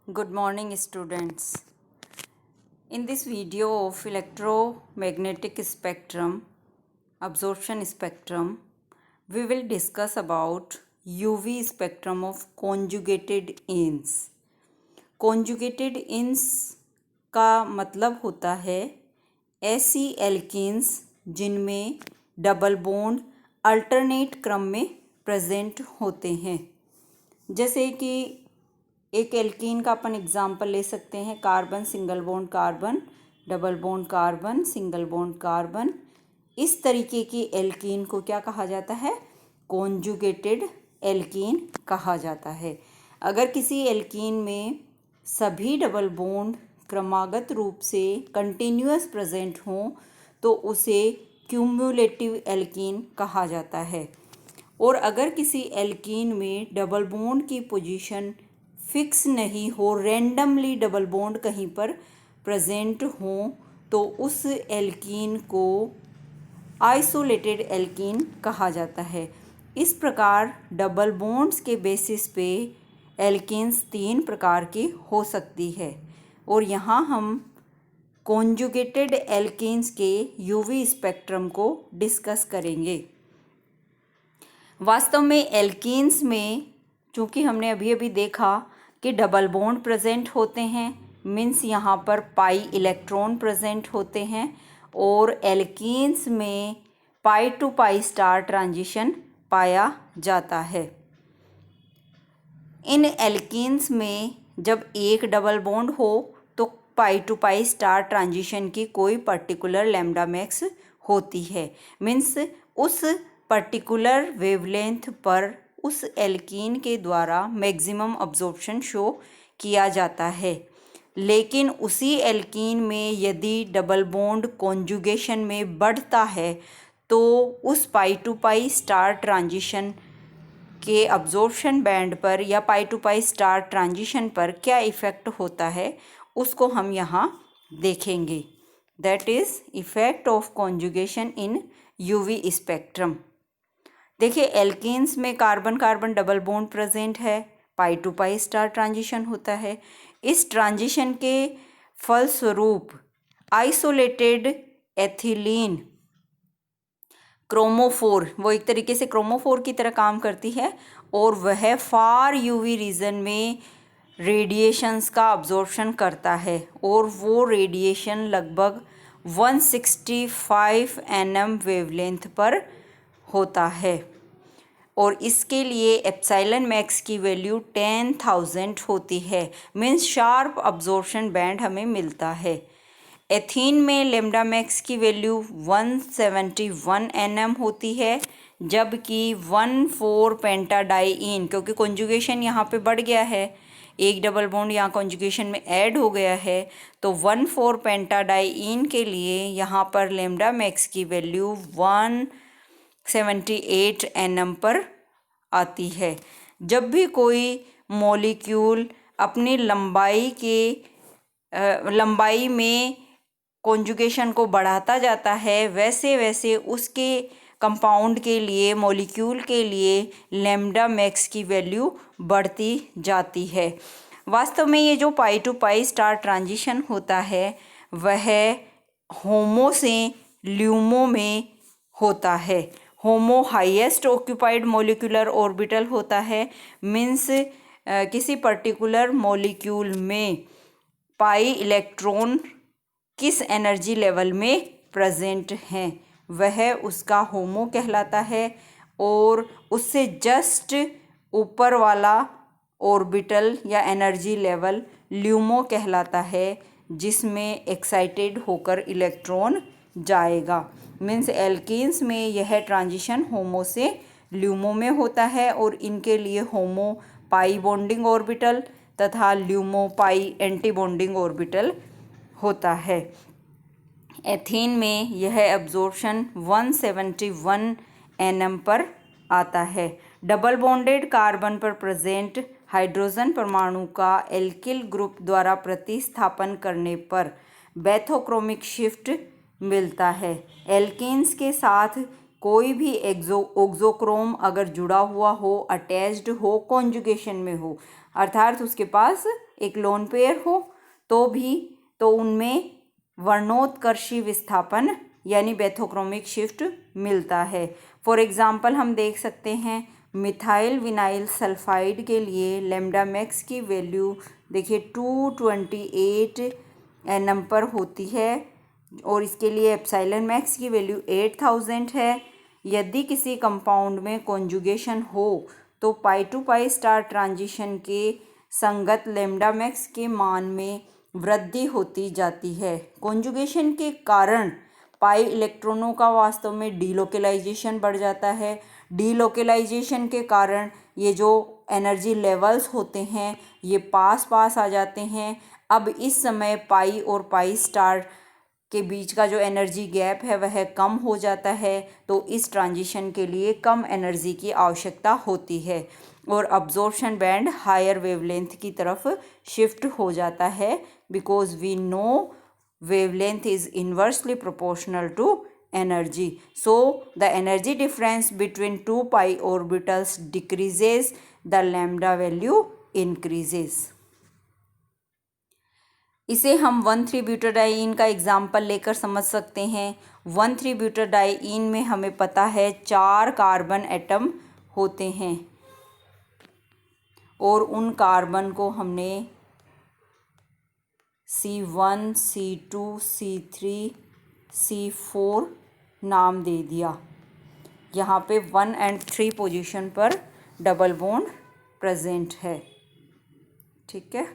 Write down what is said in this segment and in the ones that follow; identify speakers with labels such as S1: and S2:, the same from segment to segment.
S1: Good morning, students. In this video of electromagnetic spectrum, absorption spectrum, we will discuss about UV spectrum of conjugated ions. Conjugated ions का मतलब होता है ऐसी alkenes जिनमें double bond alternate क्रम में present होते हैं। जैसे कि एक एल्कीन का अपन एग्जाम्पल ले सकते हैं, carbon single bond carbon, double bond carbon, single bond carbon. इस तरीके की एल्कीन को क्या कहा जाता है? कॉन्जुगेटेड एल्कीन कहा जाता है। अगर किसी एल्कीन में सभी डबल बॉन्ड क्रमागत रूप से कंटिन्यूअस प्रेजेंट हों तो उसे क्यूमुलेटिव एल्कीन कहा जाता है। और अगर किसी एल्कीन में डबल बॉन्ड की पोजीशन फिक्स नहीं हो, रैंडमली डबल बॉन्ड कहीं पर प्रेजेंट हो, तो उस एल्कीन को आइसोलेटेड एल्कीन कहा जाता है। इस प्रकार डबल बॉन्ड्स के बेसिस पे एल्कीन्स 3 प्रकार की हो सकती है और यहाँ हम कॉन्जुगेटेड एल्कीन्स के यूवी स्पेक्ट्रम को डिस्कस करेंगे। वास्तव में एल्कीन्स में चूँकि हमने अभी देखा कि डबल बॉन्ड प्रेजेंट होते हैं, मीन्स यहाँ पर पाई इलेक्ट्रॉन प्रेजेंट होते हैं, और एल्कीन्स में पाई टू पाई स्टार ट्रांजिशन पाया जाता है। इन एल्कीन्स में जब एक डबल बॉन्ड हो तो पाई टू पाई स्टार ट्रांजिशन की कोई पर्टिकुलर लैम्डा मैक्स होती है, मीन्स उस पर्टिकुलर वेवलेंथ पर उस एल्कीन के द्वारा मैक्सिमम अब्जॉर्प्शन शो किया जाता है। लेकिन उसी एल्कीन में यदि डबल बॉन्ड कॉन्जुगेशन में बढ़ता है तो उस पाई टू पाई स्टार ट्रांजिशन के अब्जॉर्प्शन बैंड पर या पाई टू पाई स्टार ट्रांजिशन पर क्या इफ़ेक्ट होता है उसको हम यहाँ देखेंगे। That is effect of conjugation in UV spectrum. देखिए, एल्कीन्स में carbon carbon double bond present है, पाई टू पाई स्टार ट्रांजिशन होता है। इस ट्रांजिशन के फलस्वरूप आइसोलेटेड एथिलीन क्रोमोफोर, वो एक तरीके से क्रोमोफोर की तरह काम करती है और वह फार यूवी रीजन में रेडिएशंस का अब्जॉर्प्शन करता है और वो रेडिएशन लगभग 165 nm वेवलेंथ पर होता है और इसके लिए एप्सिलॉन मैक्स की वैल्यू 10,000 होती है, मीन्स शार्प अब्जॉर्प्शन बैंड हमें मिलता है। एथीन में लैम्डा मैक्स की वैल्यू 171 nm होती है, जबकि 1,4 पेंटाडाइइन, क्योंकि कॉन्जुगेशन यहाँ पे बढ़ गया है, एक डबल बॉन्ड यहाँ कॉन्जुगेशन में ऐड हो गया है, तो 1,4 पेंटाडाइइन के लिए यहाँ पर लैम्डा मैक्स की वैल्यू 178 nm पर आती है। जब भी कोई मॉलिक्यूल अपनी लंबाई में कॉन्जुगेशन को बढ़ाता जाता है, वैसे वैसे उसके कंपाउंड के लिए, मॉलिक्यूल के लिए लैम्डा मैक्स की वैल्यू बढ़ती जाती है। वास्तव में ये जो पाई टू पाई स्टार ट्रांजिशन होता है वह होमो से ल्यूमो में होता है। होमो हाईएस्ट ऑक्यूपाइड मॉलिक्यूलर ऑर्बिटल होता है, मीन्स किसी पर्टिकुलर मॉलिक्यूल में पाई इलेक्ट्रॉन किस एनर्जी लेवल में प्रेजेंट हैं वह उसका होमो कहलाता है, और उससे जस्ट ऊपर वाला ऑर्बिटल या एनर्जी लेवल ल्यूमो कहलाता है, जिसमें एक्साइटेड होकर इलेक्ट्रॉन जाएगा। मीन्स एल्कीन्स में यह ट्रांजिशन होमो से ल्यूमो में होता है और इनके लिए होमो पाई बॉन्डिंग ऑर्बिटल तथा ल्यूमो पाई एंटी बॉन्डिंग ऑर्बिटल होता है। एथीन में यह एब्जॉर्प्शन 171 nm पर आता है। डबल बॉन्डेड कार्बन पर प्रेजेंट हाइड्रोजन परमाणु का एल्किल ग्रुप द्वारा प्रतिस्थापन करने पर बैथोक्रोमिक शिफ्ट मिलता है। एल्कीन्स के साथ कोई भी ऑक्सोक्रोम अगर जुड़ा हुआ हो, अटैच्ड हो, कॉन्जुगेशन में हो, अर्थात उसके पास एक लोन पेयर हो तो उनमें वर्णोत्कर्षी विस्थापन यानी बेथोक्रोमिक शिफ्ट मिलता है। फॉर एग्जांपल हम देख सकते हैं मिथाइल विनाइल सल्फाइड के लिए लैम्डा मैक्स की वैल्यू देखिए 228 nm पर होती है और इसके लिए एप्सिलॉन मैक्स की वैल्यू 8000 है। यदि किसी कंपाउंड में कॉन्जुगेशन हो तो पाई टू पाई स्टार ट्रांजिशन के संगत लैम्डा मैक्स के मान में वृद्धि होती जाती है। कॉन्जुगेशन के कारण पाई इलेक्ट्रॉनों का वास्तव में डीलोकेलाइजेशन बढ़ जाता है। डीलोकेलाइजेशन के कारण ये जो एनर्जी लेवल्स होते हैं ये पास आ जाते हैं। अब इस समय पाई और पाई स्टार के बीच का जो एनर्जी गैप है वह कम हो जाता है, तो इस ट्रांजिशन के लिए कम एनर्जी की आवश्यकता होती है और अब्जॉर्प्शन बैंड हायर वेवलेंथ की तरफ शिफ्ट हो जाता है because we know wavelength is inversely proportional to energy. So the energy difference between two pi orbitals decreases, the lambda value increases. इसे हम 1,3-ब्यूटाडाइईन का एग्जाम्पल लेकर समझ सकते हैं। 1,3-ब्यूटाडाइईन में हमें पता है 4 कार्बन एटम होते हैं और उन कार्बन को हमने C1, C2, C3, C4 नाम दे दिया। यहाँ पे 1 और 3 पोजीशन पर डबल बॉन्ड प्रेजेंट है। ठीक है,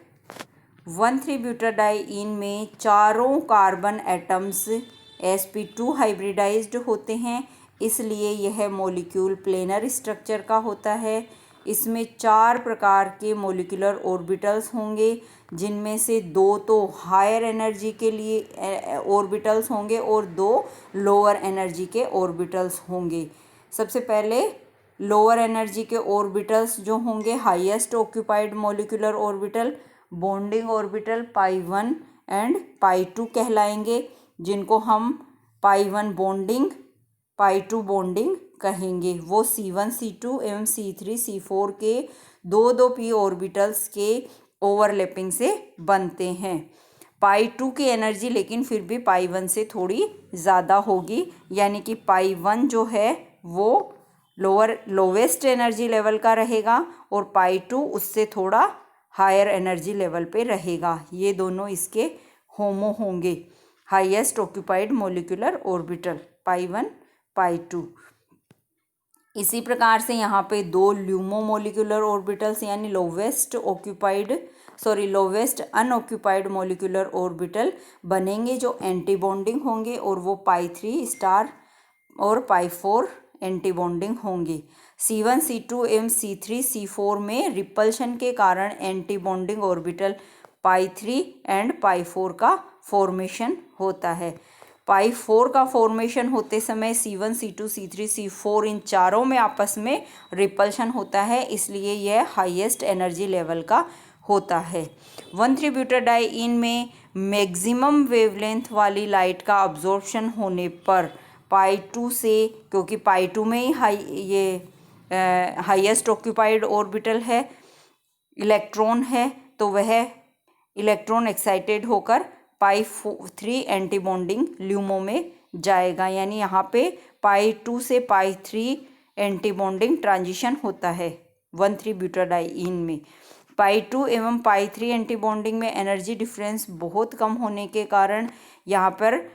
S1: 1,3-ब्यूटाडाइईन में चारों कार्बन एटम्स sp2 हाइब्रिडाइज्ड होते हैं, इसलिए यह मॉलिक्यूल प्लेनर स्ट्रक्चर का होता है। इसमें 4 प्रकार के मॉलिक्यूलर ऑर्बिटल्स होंगे, जिनमें से 2 तो हायर एनर्जी के लिए ऑर्बिटल्स होंगे और 2 लोअर एनर्जी के ऑर्बिटल्स होंगे। सबसे पहले लोअर एनर्जी के ऑर्बिटल्स जो होंगे highest occupied molecular orbital bonding orbital pi 1 and pi 2 कहलाएंगे, जिनको हम पाई 1 बॉन्डिंग पाई 2 बॉन्डिंग कहेंगे। वो C1, C2 एवं C3, C4 के 2 p ऑर्बिटल्स के ओवरलैपिंग से बनते हैं। पाई 2 की एनर्जी लेकिन फिर भी पाई 1 से थोड़ी ज़्यादा होगी, यानी कि पाई 1 जो है वो लोवेस्ट एनर्जी लेवल का रहेगा और पाई 2 उससे थोड़ा हायर एनर्जी लेवल पे रहेगा। ये दोनों इसके होमो होंगे, हाईएस्ट ऑक्यूपाइड मॉलिक्यूलर ऑर्बिटल पाई 1 पाई 2। इसी प्रकार से यहाँ पे 2 ल्यूमो मॉलिक्यूलर ऑर्बिटल्स यानी लोवेस्ट अनऑक्यूपाइड मॉलिक्यूलर ऑर्बिटल बनेंगे जो एंटी बॉन्डिंग होंगे और वो पाई 3 स्टार और पाई 4 एंटी बॉन्डिंग होंगे। C1, C2 एवं C3, C4 में रिपल्शन के कारण anti bonding orbital pi 3 and pi 4 का फॉर्मेशन होता है। पाई 4 का फॉर्मेशन होते समय C1, C2, C3, C4 इन चारों में आपस में रिपल्शन होता है, इसलिए यह हाईएस्ट एनर्जी लेवल का होता है। 1,3-ब्यूटाडाइईन में मैक्सिमम वेवलेंथ वाली लाइट का अब्जॉर्प्शन होने पर पाई 2 से, क्योंकि पाई 2 में ही हाईएस्ट ऑक्यूपाइड ऑर्बिटल है, इलेक्ट्रॉन है, तो वह इलेक्ट्रॉन एक्साइटेड होकर पाई 3 एंटी बॉन्डिंग ल्यूमो में जाएगा, यानी यहाँ पे पाई 2 से पाई 3 एंटी बॉन्डिंग ट्रांजिशन होता है 1,3-ब्यूटाडाइईन में। पाई 2 एवं पाई 3 एंटी बॉन्डिंग में एनर्जी डिफरेंस बहुत कम होने के कारण यहाँ पर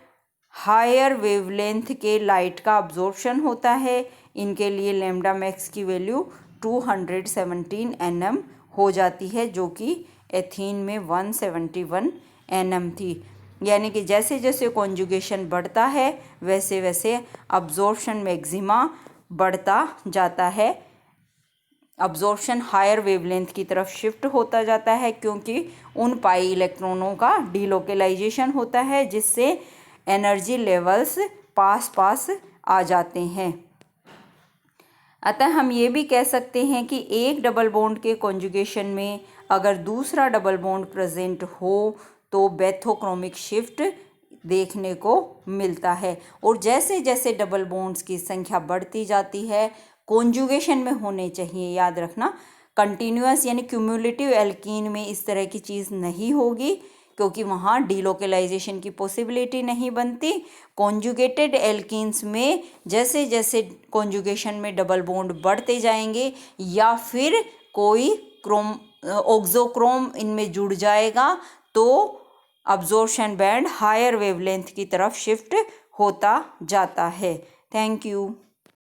S1: हायर वेवलेंथ के लाइट का अब्जॉर्प्शन होता है। इनके लिए लैम्डा मैक्स की वैल्यू 217 nm हो जाती है, जो कि एथीन में 171 nm थी। यानी कि जैसे जैसे कॉन्जुगेशन बढ़ता है वैसे वैसे अब्जॉर्प्शन मैक्सिमा बढ़ता जाता है, अब्जॉर्प्शन हायर वेवलेंथ की तरफ शिफ्ट होता जाता है, क्योंकि उन पाई इलेक्ट्रॉनों का डीलोकेलाइजेशन होता है जिससे एनर्जी लेवल्स पास आ जाते हैं। अतः हम ये भी कह सकते हैं कि एक डबल बॉन्ड के कॉन्जुगेशन में अगर दूसरा डबल बॉन्ड प्रेजेंट हो तो बेथोक्रोमिक शिफ्ट देखने को मिलता है। और जैसे जैसे डबल बॉन्ड्स की संख्या बढ़ती जाती है, कॉन्जुगेशन में होने चाहिए, याद रखना कंटिन्यूअस यानी क्यूमुलेटिव एल्कीन में इस तरह की चीज़ नहीं होगी क्योंकि वहाँ डीलोकलाइजेशन की पॉसिबिलिटी नहीं बनती। कॉन्जुगेटेड एल्कीन्स में जैसे जैसे कॉन्जुगेशन में डबल बॉन्ड बढ़ते जाएंगे या फिर कोई ऑक्सोक्रोम इनमें जुड़ जाएगा तो अब्जॉर्प्शन बैंड हायर वेवलेंथ की तरफ शिफ्ट होता जाता है। Thank you.